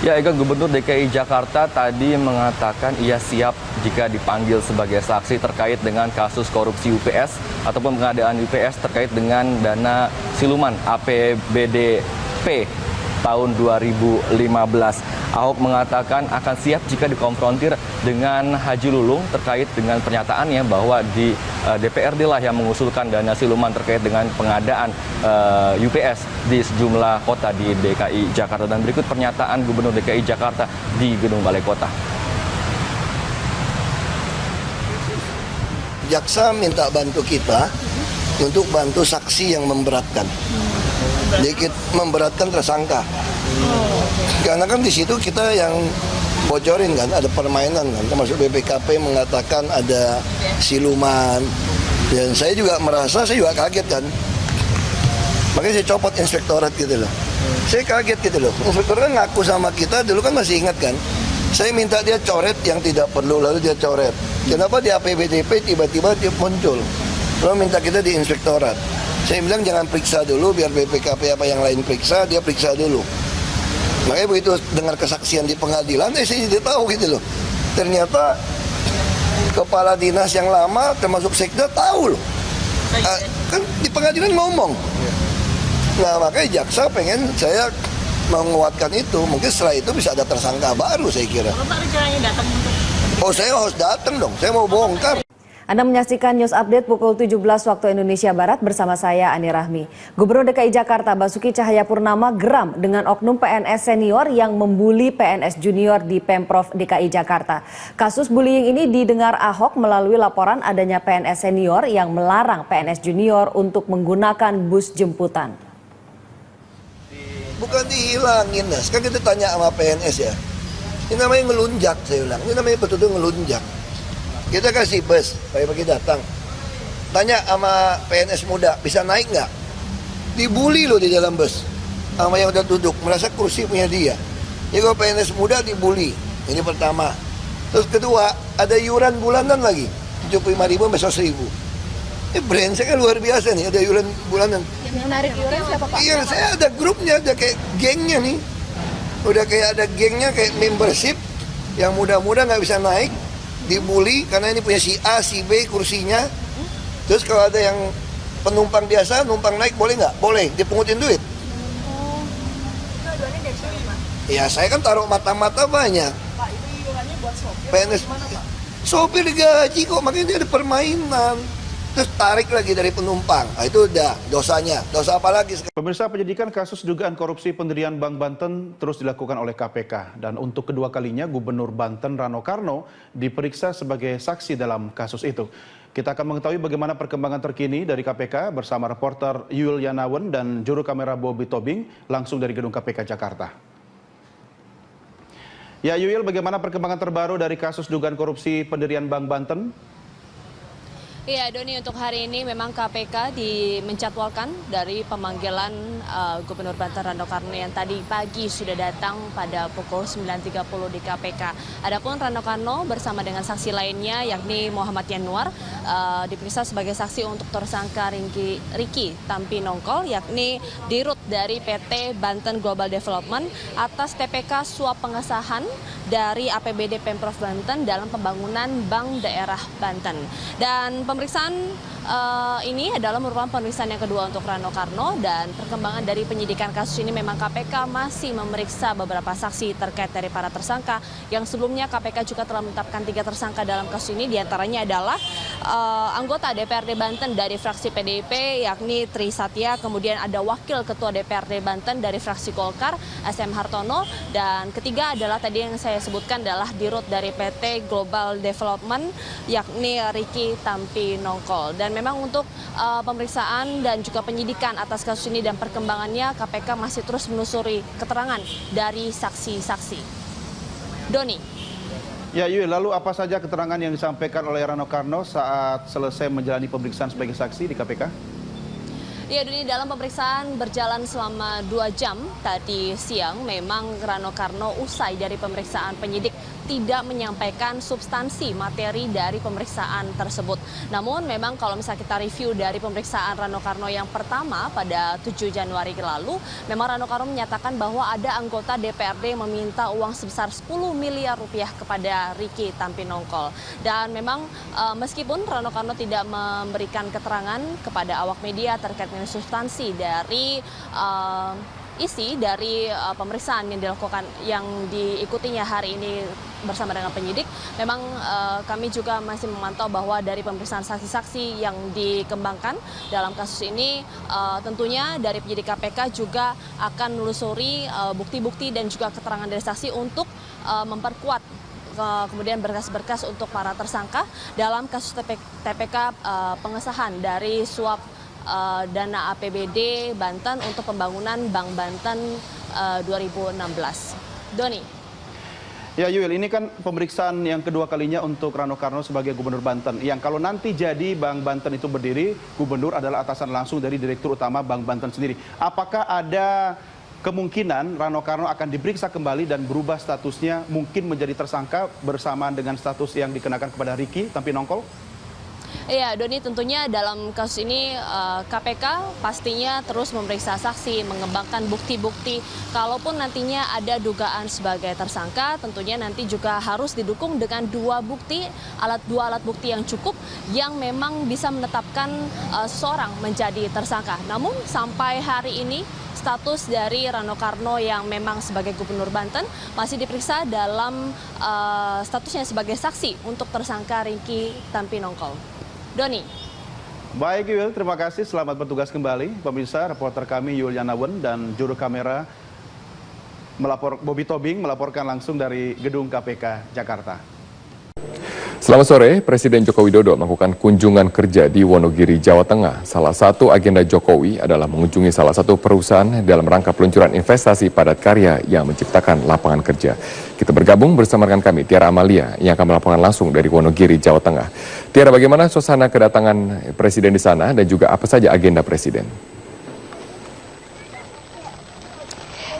Ya, Ega, Gubernur DKI Jakarta tadi mengatakan ia siap jika dipanggil sebagai saksi terkait dengan kasus korupsi UPS ataupun pengadaan UPS terkait dengan dana siluman APBDP tahun 2015. Ahok mengatakan akan siap jika dikonfrontir dengan Haji Lulung terkait dengan pernyataannya bahwa di DPRD lah yang mengusulkan dana siluman terkait dengan pengadaan UPS di sejumlah kota di DKI Jakarta. Dan berikut pernyataan Gubernur DKI Jakarta di Gedung Balai Kota. Jaksa minta bantu kita untuk bantu saksi yang memberatkan. Jadi memberatkan tersangka. Karena kan di situ kita yang bocorin kan, ada permainan kan, termasuk BPKP mengatakan ada siluman. Dan saya juga merasa, saya juga kaget kan. Makanya saya copot inspektorat gitu loh. Saya kaget gitu loh. Inspektorat ngaku sama kita, dulu kan masih ingat kan. Saya minta dia coret yang tidak perlu, lalu dia coret. Kenapa di APBDP tiba-tiba dia muncul? Lalu minta kita di inspektorat. Saya bilang jangan periksa dulu, biar BPKP apa yang lain periksa, dia periksa dulu. Makanya begitu dengar kesaksian di pengadilan, saya tidak tahu gitu loh. Ternyata kepala dinas yang lama, termasuk sekda, tahu loh. Kan di pengadilan ngomong. Nah makanya jaksa pengen saya menguatkan itu. Mungkin setelah itu bisa ada tersangka baru saya kira. Kalau Pak rencananya datang untuk... Oh saya harus datang dong, saya mau bongkar. Anda menyaksikan News Update pukul 17 waktu Indonesia Barat bersama saya Ani Rahmi. Gubernur DKI Jakarta Basuki Cahayapurnama geram dengan oknum PNS senior yang membuli PNS junior di Pemprov DKI Jakarta. Kasus bullying ini didengar Ahok melalui laporan adanya PNS senior yang melarang PNS junior untuk menggunakan bus jemputan. Bukan dihilangin, nah. Sekarang kita tanya sama PNS ya. Ini namanya ngelunjak, saya bilang. Ini namanya betul-betul ngelunjak. Kita kasih bus, pagi-pagi datang. Tanya sama PNS muda, bisa naik nggak? Dibully loh di dalam bus. Sama yang udah duduk, merasa kursi punya dia. Jadi kalau PNS muda dibully, ini pertama. Terus kedua, ada iuran bulanan lagi. 75.000 besok 1.000. Ini brengsek kan luar biasa nih, ada iuran bulanan. Yang menarik iuran siapa Pak? Iya, saya ada grupnya, ada kayak gengnya nih. Udah kayak ada gengnya, kayak membership. Yang muda-muda nggak bisa naik. Dibully karena ini punya si A, si B kursinya. Terus kalau ada yang penumpang biasa, numpang naik boleh nggak? Boleh, dipungutin duit. Dua-duanya dari sini Pak? Ya saya kan taruh mata-mata banyak. Pak, itu iurannya buat sopir? PNS, sopir digaji kok, makanya dia ada permainan. Terus tarik lagi dari penumpang, nah, itu udah dosanya. Dosa apa lagi? Pemirsa, penyidikan kasus dugaan korupsi pendirian Bank Banten terus dilakukan oleh KPK. Dan untuk kedua kalinya Gubernur Banten Rano Karno diperiksa sebagai saksi dalam kasus itu. Kita akan mengetahui bagaimana perkembangan terkini dari KPK bersama reporter Yul Yanawan dan juru kamera Bobby Tobing langsung dari Gedung KPK Jakarta. Ya Yul, bagaimana perkembangan terbaru dari kasus dugaan korupsi pendirian Bank Banten? Iya Doni, untuk hari ini memang KPK menjadwalkan dari pemanggilan Gubernur Banten Rano Karno yang tadi pagi sudah datang pada pukul 9.30 di KPK. Adapun Rano Karno bersama dengan saksi lainnya yakni Muhammad Yanuar diperiksa sebagai saksi untuk tersangka Riki Tampi Nongkol yakni dirut dari PT Banten Global Development atas TPK suap pengesahan dari APBD Pemprov Banten dalam pembangunan Bank Daerah Banten. Dan pemeriksaan ini adalah merupakan pemeriksaan yang kedua untuk Rano Karno dan perkembangan dari penyidikan kasus ini memang KPK masih memeriksa beberapa saksi terkait dari para tersangka yang sebelumnya KPK juga telah menetapkan 3 tersangka dalam kasus ini, diantaranya adalah anggota DPRD Banten dari fraksi PDIP yakni Tri Satya, kemudian ada wakil ketua DPRD Banten dari fraksi Golkar SM Hartono, dan ketiga adalah tadi yang saya sebutkan adalah dirut dari PT Global Development yakni Riki Tampi Nongkol. Dan memang untuk pemeriksaan dan juga penyidikan atas kasus ini dan perkembangannya KPK masih terus menelusuri keterangan dari saksi-saksi. Doni. Ya Yul, lalu apa saja keterangan yang disampaikan oleh Rano Karno saat selesai menjalani pemeriksaan sebagai saksi di KPK? Ya, Doni, dalam pemeriksaan berjalan selama 2 jam tadi siang, memang Rano Karno usai dari pemeriksaan penyidik tidak menyampaikan substansi materi dari pemeriksaan tersebut. Namun memang kalau misalnya kita review dari pemeriksaan Rano Karno yang pertama pada 7 Januari lalu, memang Rano Karno menyatakan bahwa ada anggota DPRD meminta uang sebesar 10 miliar rupiah kepada Ricky Tampinongkol. Dan memang meskipun Rano Karno tidak memberikan keterangan kepada awak media terkait dengan substansi dari isi dari pemeriksaan yang diikutinya hari ini bersama dengan penyidik, memang kami juga masih memantau bahwa dari pemeriksaan saksi-saksi yang dikembangkan dalam kasus ini, tentunya dari penyidik KPK juga akan menelusuri bukti-bukti dan juga keterangan dari saksi untuk memperkuat kemudian berkas-berkas untuk para tersangka dalam kasus TPK pengesahan dari suap dana APBD Banten untuk pembangunan Bank Banten 2016. Doni. Ya Yul, ini kan pemeriksaan yang kedua kalinya untuk Rano Karno sebagai Gubernur Banten. Yang kalau nanti jadi Bank Banten itu berdiri, Gubernur adalah atasan langsung dari Direktur Utama Bank Banten sendiri. Apakah ada kemungkinan Rano Karno akan diperiksa kembali dan berubah statusnya mungkin menjadi tersangka bersamaan dengan status yang dikenakan kepada Ricky Tampinongkol? Iya, Doni, tentunya dalam kasus ini KPK pastinya terus memeriksa saksi, mengembangkan bukti-bukti. Kalaupun nantinya ada dugaan sebagai tersangka, tentunya nanti juga harus didukung dengan dua alat bukti yang cukup yang memang bisa menetapkan seseorang menjadi tersangka. Namun sampai hari ini status dari Rano Karno yang memang sebagai Gubernur Banten masih diperiksa dalam statusnya sebagai saksi untuk tersangka Ricky Tampinongkol. Doni. Baik Yul, terima kasih. Selamat bertugas kembali. Pemirsa, reporter kami Yuliana Wen dan juru kamera Bobby Tobing melaporkan langsung dari Gedung KPK Jakarta. Selamat sore, Presiden Joko Widodo melakukan kunjungan kerja di Wonogiri, Jawa Tengah. Salah satu agenda Jokowi adalah mengunjungi salah satu perusahaan dalam rangka peluncuran investasi padat karya yang menciptakan lapangan kerja. Kita bergabung bersama rekan kami, Tiara Amalia, yang akan melaporkan langsung dari Wonogiri, Jawa Tengah. Tiara, bagaimana suasana kedatangan Presiden di sana dan juga apa saja agenda Presiden?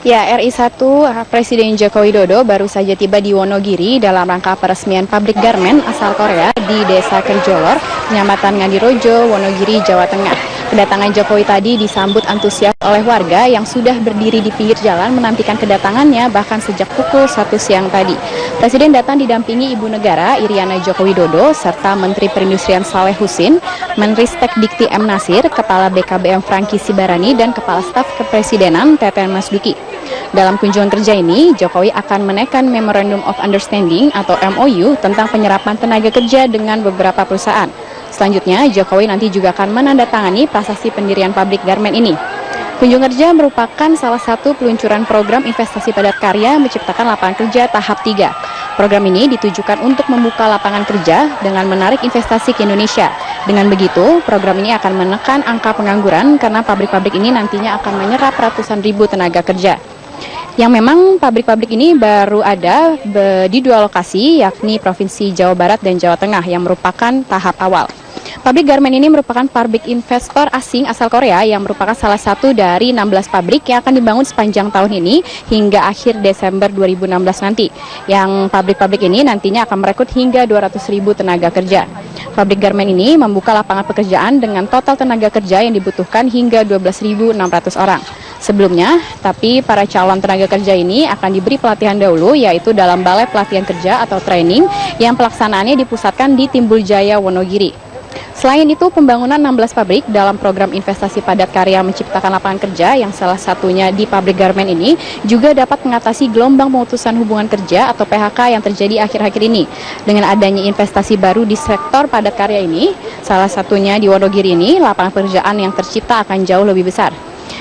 Ya, RI 1 Presiden Joko Widodo baru saja tiba di Wonogiri dalam rangka peresmian pabrik garmen asal Korea di Desa Kerjolor, Kecamatan Ngadirojo, Wonogiri, Jawa Tengah. Kedatangan Jokowi tadi disambut antusias oleh warga yang sudah berdiri di pinggir jalan menantikan kedatangannya bahkan sejak pukul 1 siang tadi. Presiden datang didampingi Ibu Negara Iriana Joko Widodo serta Menteri Perindustrian Saleh Husin, Menristek Dikti M. Nasir, Kepala BKBM Franky Sibarani, dan Kepala Staf Kepresidenan Teten Masduki. Dalam kunjungan kerja ini, Jokowi akan menekan Memorandum of Understanding atau MOU tentang penyerapan tenaga kerja dengan beberapa perusahaan. Selanjutnya, Jokowi nanti juga akan menandatangani prasasti pendirian pabrik garmen ini. Kunjungan kerja merupakan salah satu peluncuran program investasi padat karya menciptakan lapangan kerja tahap 3. Program ini ditujukan untuk membuka lapangan kerja dengan menarik investasi ke Indonesia. Dengan begitu, program ini akan menekan angka pengangguran karena pabrik-pabrik ini nantinya akan menyerap ratusan ribu tenaga kerja. Yang memang pabrik-pabrik ini baru ada di 2 lokasi, yakni Provinsi Jawa Barat dan Jawa Tengah yang merupakan tahap awal. Pabrik garmen ini merupakan pabrik investor asing asal Korea yang merupakan salah satu dari 16 pabrik yang akan dibangun sepanjang tahun ini hingga akhir Desember 2016 nanti. Yang pabrik-pabrik ini nantinya akan merekrut hingga 200.000 tenaga kerja. Pabrik garmen ini membuka lapangan pekerjaan dengan total tenaga kerja yang dibutuhkan hingga 12.600 orang. Sebelumnya, tapi para calon tenaga kerja ini akan diberi pelatihan dahulu, yaitu dalam Balai Pelatihan Kerja atau training yang pelaksanaannya dipusatkan di Timbul Jaya, Wonogiri. Selain itu, pembangunan 16 pabrik dalam program investasi padat karya menciptakan lapangan kerja yang salah satunya di pabrik garmen ini juga dapat mengatasi gelombang pemutusan hubungan kerja atau PHK yang terjadi akhir-akhir ini. Dengan adanya investasi baru di sektor padat karya ini, salah satunya di Wonogiri ini, lapangan pekerjaan yang tercipta akan jauh lebih besar.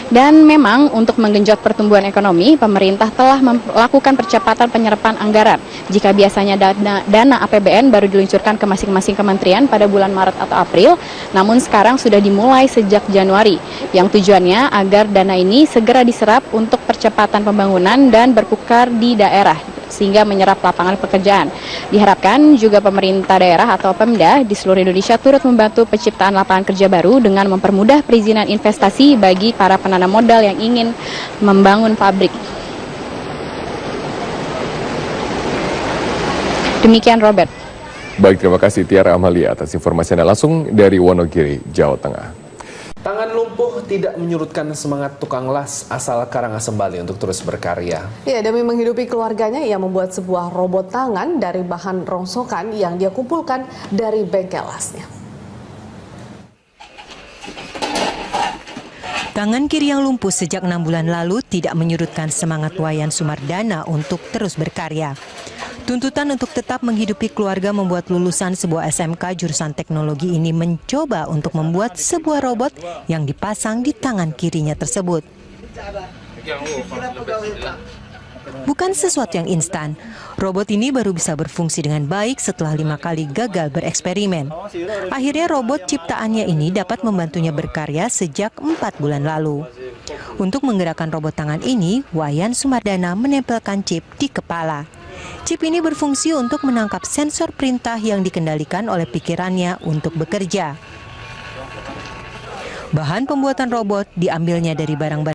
Dan memang untuk menggenjot pertumbuhan ekonomi, pemerintah telah melakukan percepatan penyerapan anggaran. Jika biasanya dana APBN baru diluncurkan ke masing-masing kementerian pada bulan Maret atau April, namun sekarang sudah dimulai sejak Januari, yang tujuannya agar dana ini segera diserap untuk percepatan pembangunan dan berpukar di daerah, sehingga menyerap lapangan pekerjaan. Diharapkan juga pemerintah daerah atau Pemda di seluruh Indonesia turut membantu penciptaan lapangan kerja baru dengan mempermudah perizinan investasi bagi para penanam modal yang ingin membangun pabrik. Demikian Robert. Baik, terima kasih Tiara Amalia atas informasi Anda langsung dari Wonogiri, Jawa Tengah. Tangan lumpuh tidak menyurutkan semangat tukang las asal Karangasem Bali untuk terus berkarya. Ya, demi menghidupi keluarganya, ia membuat sebuah robot tangan dari bahan rongsokan yang dia kumpulkan dari bengkel lasnya. Tangan kiri yang lumpuh sejak 6 bulan lalu tidak menyurutkan semangat Wayan Sumardana untuk terus berkarya. Tuntutan untuk tetap menghidupi keluarga membuat lulusan sebuah SMK jurusan teknologi ini mencoba untuk membuat sebuah robot yang dipasang di tangan kirinya tersebut. Bukan sesuatu yang instan, robot ini baru bisa berfungsi dengan baik setelah 5 kali gagal bereksperimen. Akhirnya robot ciptaannya ini dapat membantunya berkarya sejak 4 bulan lalu. Untuk menggerakkan robot tangan ini, Wayan Sumardana menempelkan chip di kepala. Chip ini berfungsi untuk menangkap sensor perintah yang dikendalikan oleh pikirannya untuk bekerja. Bahan pembuatan robot diambilnya dari barang-barang